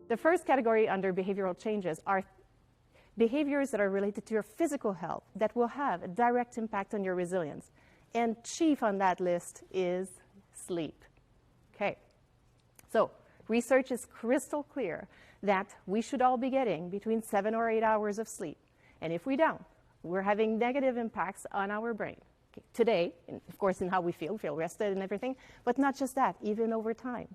The first category under behavioral changes are behaviors that are related to your physical health that will have a direct impact on your resilience. And chief on that list is sleep. Okay, so research is crystal clear that we should all be getting between 7 or 8 hours of sleep. And if we don't, we're having negative impacts on our brain. Okay, today, and of course, in how we feel rested and everything, but not just that, even over time.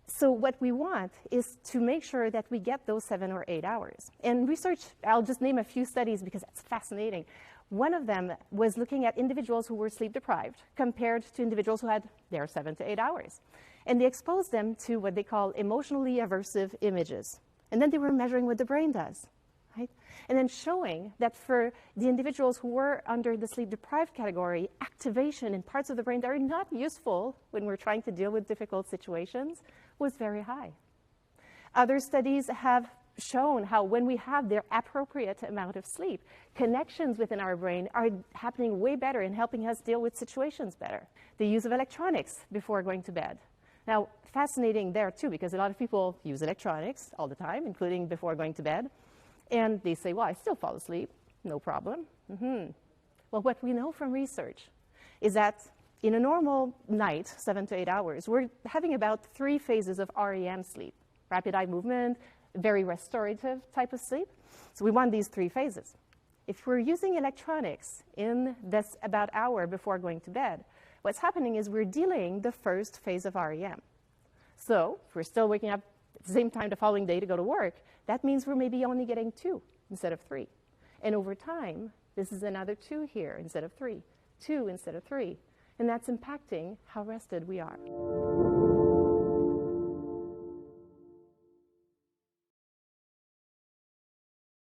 So what we want is to make sure that we get those 7 or 8 hours. And research, I'll just name a few studies because it's fascinating. One of them was looking at individuals who were sleep deprived compared to individuals who had their 7 to 8 hours. And they exposed them to what they call emotionally aversive images. And then they were measuring what the brain does. Right? And then showing that for the individuals who were under the sleep-deprived category, activation in parts of the brain that are not useful when we're trying to deal with difficult situations was very high. Other studies have shown how when we have the appropriate amount of sleep, connections within our brain are happening way better in helping us deal with situations better. The use of electronics before going to bed. Now, fascinating there too, because a lot of people use electronics all the time, including before going to bed. And they say, well, I still fall asleep, no problem. Well, what we know from research is that in a normal night, 7 to 8 hours, we're having about 3 phases of REM sleep. Rapid eye movement, very restorative type of sleep. So we want these 3 phases. If we're using electronics in this about hour before going to bed, what's happening is we're delaying the first phase of REM. So if we're still waking up at the same time the following day to go to work, that means we're maybe only getting 2 instead of 3. And over time, this is another 2 here instead of 3, 2 instead of 3. And that's impacting how rested we are.